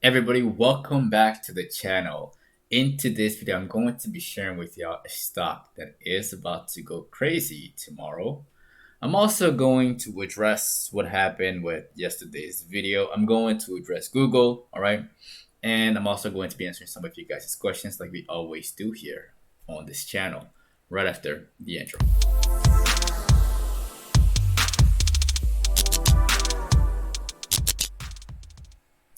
Everybody, welcome back to the channel. In today's video, I'm going to be sharing with y'all a stock that is about to go crazy tomorrow. I'm also going to address what happened with yesterday's video. I'm going to address Google, all right? And I'm also going to be answering some of you guys' questions like we always do here on this channel right after the intro.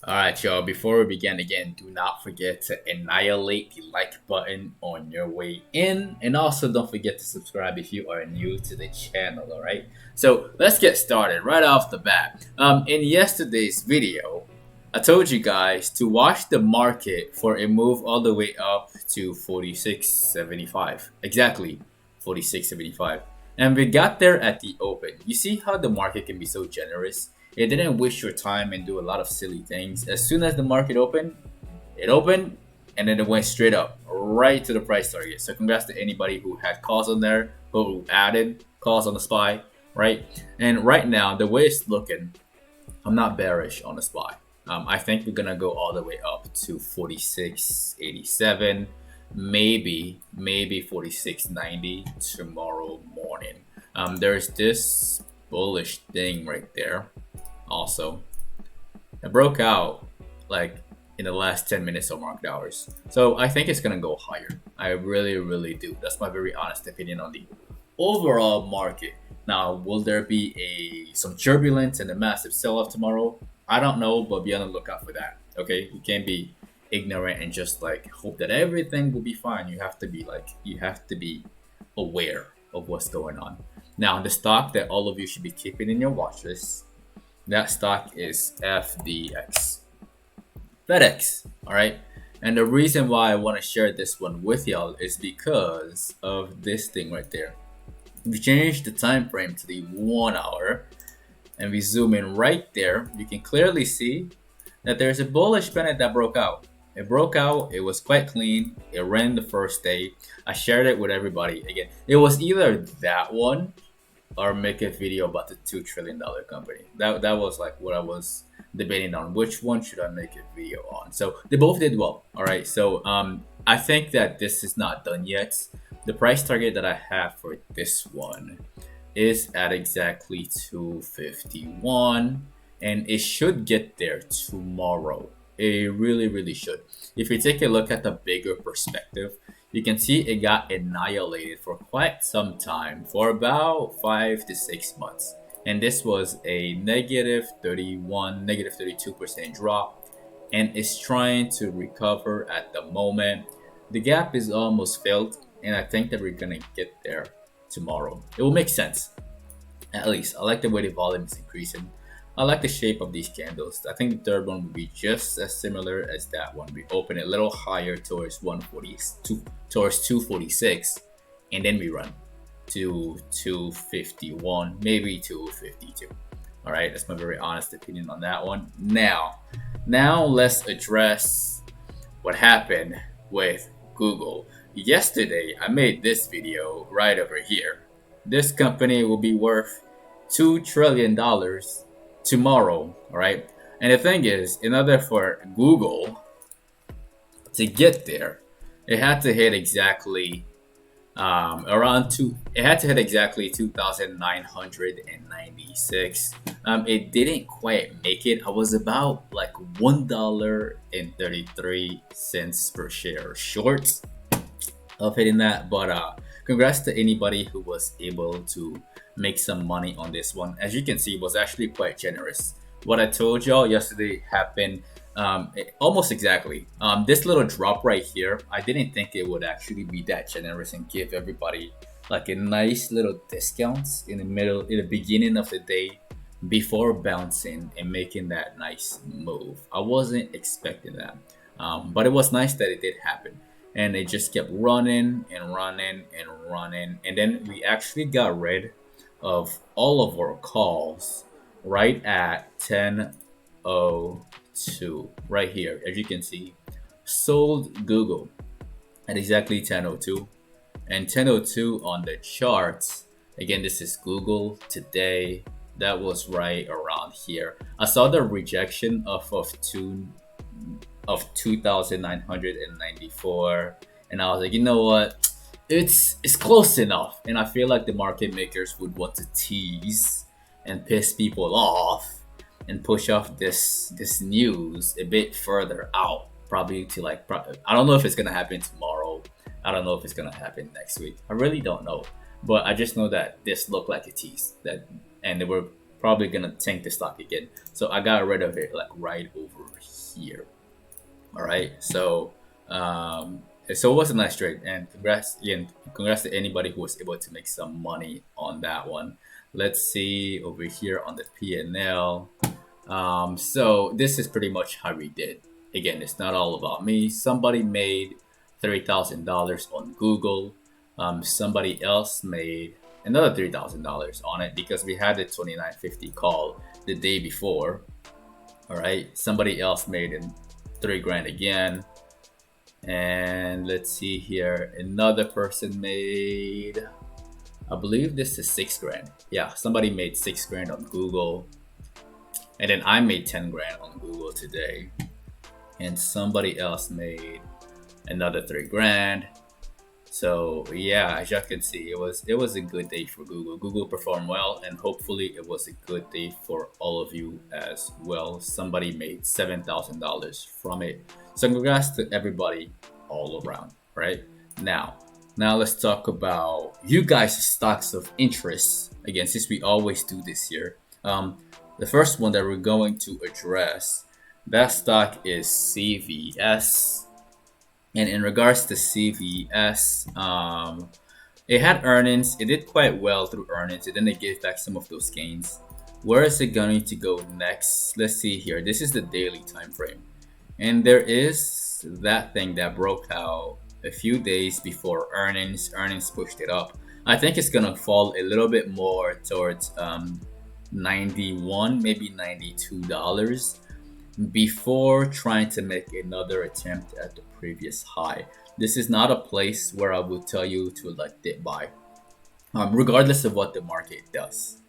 Alright, y'all, before we begin again, do not forget to annihilate the like button on your way in. And also don't forget to subscribe if you are new to the channel, alright? So let's get started right off the bat. In yesterday's video, I told you guys to watch the market for a move all the way up to 46.75. Exactly, 46.75. And we got there at the open. You see how the market can be so generous? It didn't waste your time and do a lot of silly things. As soon as the market opened, it opened and then it went straight up right to the price target. So congrats to anybody who had calls on there, who added calls on the SPY, right? And right now, the way it's looking, I'm not bearish on the SPY. I think we're gonna go all the way up to 46.87, maybe 46.90 tomorrow morning. There's this bullish thing right there. Also, it broke out like in the last 10 minutes of market hours, so I think it's gonna go higher. I really do. That's my very honest opinion on the overall market. Now, will there be some turbulence and a massive sell-off tomorrow? I don't know, but be on the lookout for that. Okay, you can't be ignorant and just like hope that everything will be fine. You have to be aware of what's going on. Now, the stock that all of you should be keeping in your watch list, that stock is FDX. FedEx, all right? And the reason why I want to share this one with y'all is because of this thing right there. If we change the time frame to the 1 hour and we zoom in right there, you can clearly see that there's a bullish pennant that broke out. It broke out, it was quite clean, it ran the first day. I shared it with everybody. Again, it was either that one or make a video about the $2 trillion company. That was like what I was debating on. Which one should I make a video on? So they both did well. All right. So I think that this is not done yet. The price target that I have for this one is at exactly 251, and it should get there tomorrow. It really should. If you take a look at the bigger perspective, you can see it got annihilated for quite some time, for about 5 to 6 months. And this was a negative 31, negative 32% drop, and it's trying to recover at the moment. The gap is almost filled, and I think that we're gonna get there tomorrow. It will make sense, at least. I like the way the volume is increasing. I like the shape of these candles. I think the third one will be just as similar as that one. We open a little higher towards 142, towards 246, and then we run to 251, maybe 252. All right, that's my very honest opinion on that one. Now let's address what happened with Google. Yesterday, I made this video right over here. This company will be worth $2 trillion tomorrow, all right? And the thing is, in order for Google to get there, it had to hit exactly it had to hit exactly 2,996. It didn't quite make it. I was about like $1.33 per share short of hitting that, but congrats to anybody who was able to make some money on this one. As you can see, it was actually quite generous. What I told y'all yesterday happened almost exactly. This little drop right here, I didn't think it would actually be that generous and give everybody like a nice little discounts in the beginning of the day before bouncing and making that nice move. I wasn't expecting that, but it was nice that it did happen. And it just kept running, and then we actually got rid of all of our calls right at 10:02 right here. As you can see, sold Google at exactly 10:02, and 10:02 on the charts. Again, this is Google today. That was right around here. I saw the rejection of of 2,994, and I was like, you know what, it's close enough. And I feel like the market makers would want to tease and piss people off and push off this news a bit further out, probably to like I don't know if it's gonna happen tomorrow. I don't know if it's gonna happen next week. I really don't know, but I just know that this looked like a tease that, and they were probably gonna tank the stock again. So I got rid of it like right over here. All right, so it was a nice trade, and congrats to anybody who was able to make some money on that one. Let's see over here on the P&L. So this is pretty much how we did. Again, it's not all about me. Somebody made $30,000 on Google. Somebody else made another $3,000 on it because we had the 2950 call the day before. All right, somebody else made in $3,000 again. And let's see here, another person made, I believe this is $6,000. Yeah, somebody made $6,000 on Google, and then I made $10,000 on Google today, and somebody else made another $3,000. So yeah, as you can see, it was a good day for Google. Google performed well, and hopefully it was a good day for all of you as well. Somebody made $7,000 from it. So congrats to everybody all around, right? Now let's talk about you guys' stocks of interest. Again, since we always do this here, the first one that we're going to address, that stock is CVS. And in regards to CVS, it had earnings. It did quite well through earnings, and then it gave back some of those gains. Where is it going to go next? Let's see here. This is the daily time frame, and there is that thing that broke out a few days before earnings. Earnings pushed it up. I think it's gonna fall a little bit more towards 91, maybe $92 before trying to make another attempt at the previous high. This is not a place where I would tell you to like dip buy, regardless of what the market does.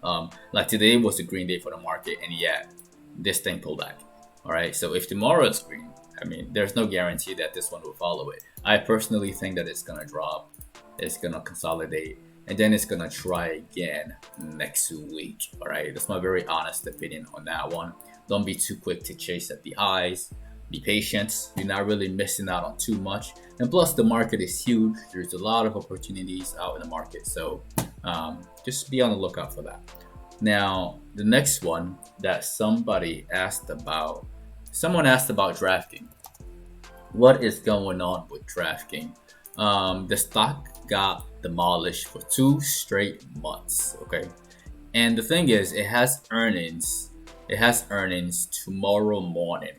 Like today was a green day for the market, and yet this thing pulled back. All right, so if tomorrow is green, I mean, there's no guarantee that this one will follow it. I personally think that it's gonna drop, it's gonna consolidate, and then it's gonna try again next week. All right, that's my very honest opinion on that one. Don't be too quick to chase at the highs. Be patient. You're not really missing out on too much. And plus, the market is huge. There's a lot of opportunities out in the market. So just be on the lookout for that. Now, the next one that someone asked about Draftking. What is going on with Draftking? The stock got demolished for 2 straight months. Okay. And the thing is, it has earnings. It has earnings tomorrow morning.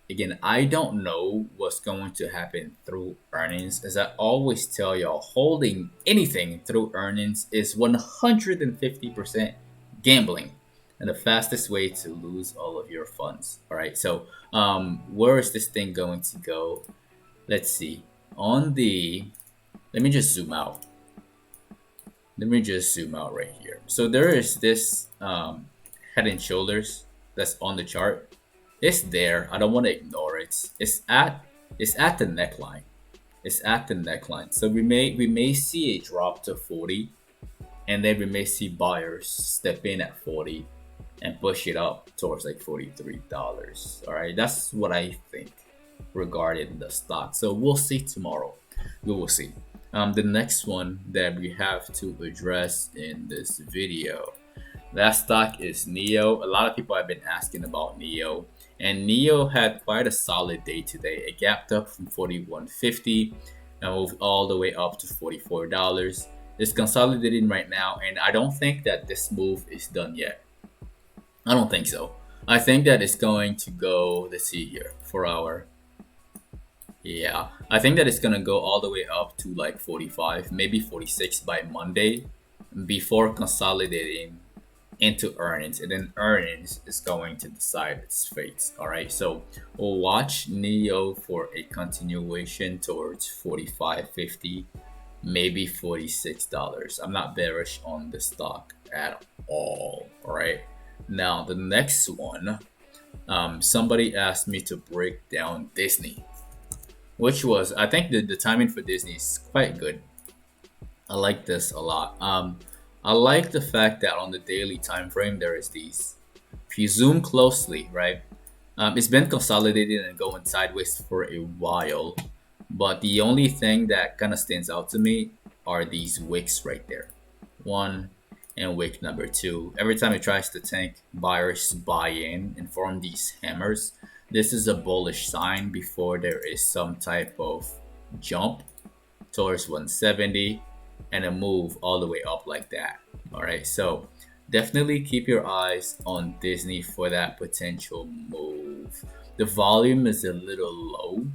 Again, I don't know what's going to happen through earnings. As I always tell y'all, holding anything through earnings is 150% gambling and the fastest way to lose all of your funds. All right, so where is this thing going to go? Let's see. Let me just zoom out. Right here. So there is this Head and Shoulders that's on the chart. It's there. I don't want to ignore it. It's at the neckline. So we may see a drop to 40, and then we may see buyers step in at 40 and push it up towards like $43. All right, that's what I think regarding the stock. So we'll see tomorrow. We will see. The next one that we have to address in this video, that stock is NEO. A lot of people have been asking about NEO, and NEO had quite a solid day today. It gapped up from 41.50 and moved all the way up to $44. It's consolidating right now, and I don't think that this move is done yet. I don't think so. I think that it's going to go, let's see here, 4 hour. Yeah, I think that it's gonna go all the way up to like 45, maybe 46 by Monday, before consolidating into earnings, and then earnings is going to decide its fate. All right, so we'll watch NEO for a continuation towards 45.50, maybe $46. I'm not bearish on the stock at all. All right, now the next one somebody asked me to break down Disney, which was, I think the timing for Disney is quite good. I like this a lot. I like the fact that on the daily time frame there is these. If you zoom closely, right, it's been consolidated and going sideways for a while, but the only thing that kind of stands out to me are these wicks right there, one and wick number two. Every time it tries to tank, buyers buy in and form these hammers. This is a bullish sign before there is some type of jump towards 170 and a move all the way up like that. All right, so definitely keep your eyes on Disney for that potential move. The volume is a little low,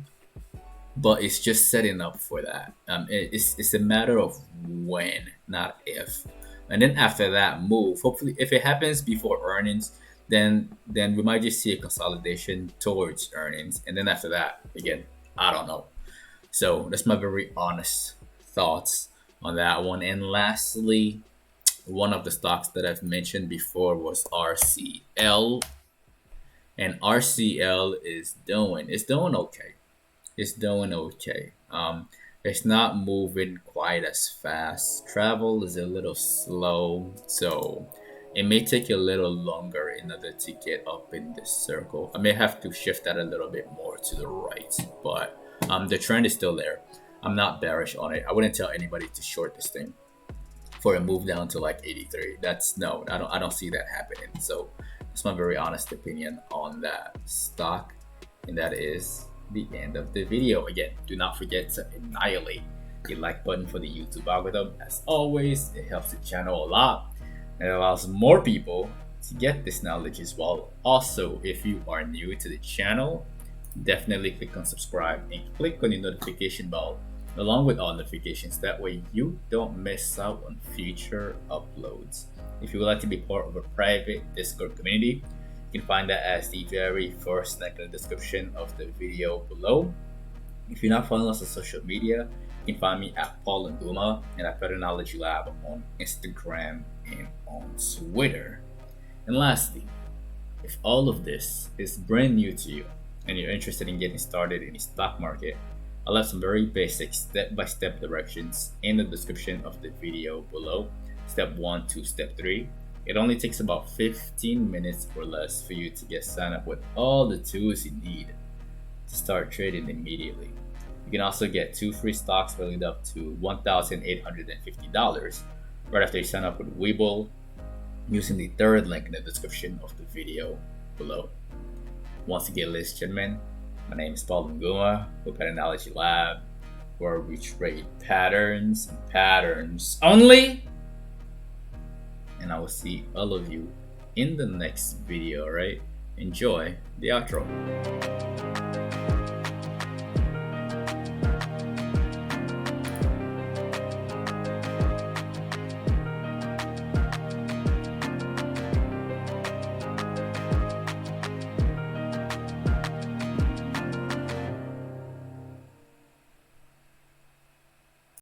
but it's just setting up for that. It's a matter of when, not if. And then after that move, hopefully, if it happens before earnings, then we might just see a consolidation towards earnings, and then after that, again, I don't know. So that's my very honest thoughts on that one. And lastly, one of the stocks that I've mentioned before was RCL, and RCL is doing okay. It's doing okay. It's not moving quite as fast. Travel is a little slow, so it may take a little longer in order to get up in this circle. I may have to shift that a little bit more to the right, but the trend is still there. I'm not bearish on it. I wouldn't tell anybody to short this thing for a move down to like 83. That's no, I don't see that happening. So that's my very honest opinion on that stock, and that is the end of the video. Again, do not forget to annihilate the like button for the YouTube algorithm. As always, it helps the channel a lot and it allows more people to get this knowledge as well. Also, if you are new to the channel, definitely click on subscribe and click on the notification bell along with all notifications. That way you don't miss out on future uploads. If you would like to be part of a private Discord community, you can find that as the very first link in the description of the video below. If you're not following us on social media, you can find me at Paul Nguma and at PATTERNOLOGY LAB on Instagram and on Twitter. And lastly, if all of this is brand new to you and you're interested in getting started in the stock market, I'll have some very basic step-by-step directions in the description of the video below. Step 1 to step 3. It only takes about 15 minutes or less for you to get signed up with all the tools you need to start trading immediately. You can also get 2 free stocks valued up to $1,850 right after you sign up with Webull using the third link in the description of the video below. Once again, ladies and gentlemen, my name is Paul Nguma with PATTERNOLOGY LAB, where we trade patterns and patterns only. And I will see all of you in the next video, right? Enjoy the outro.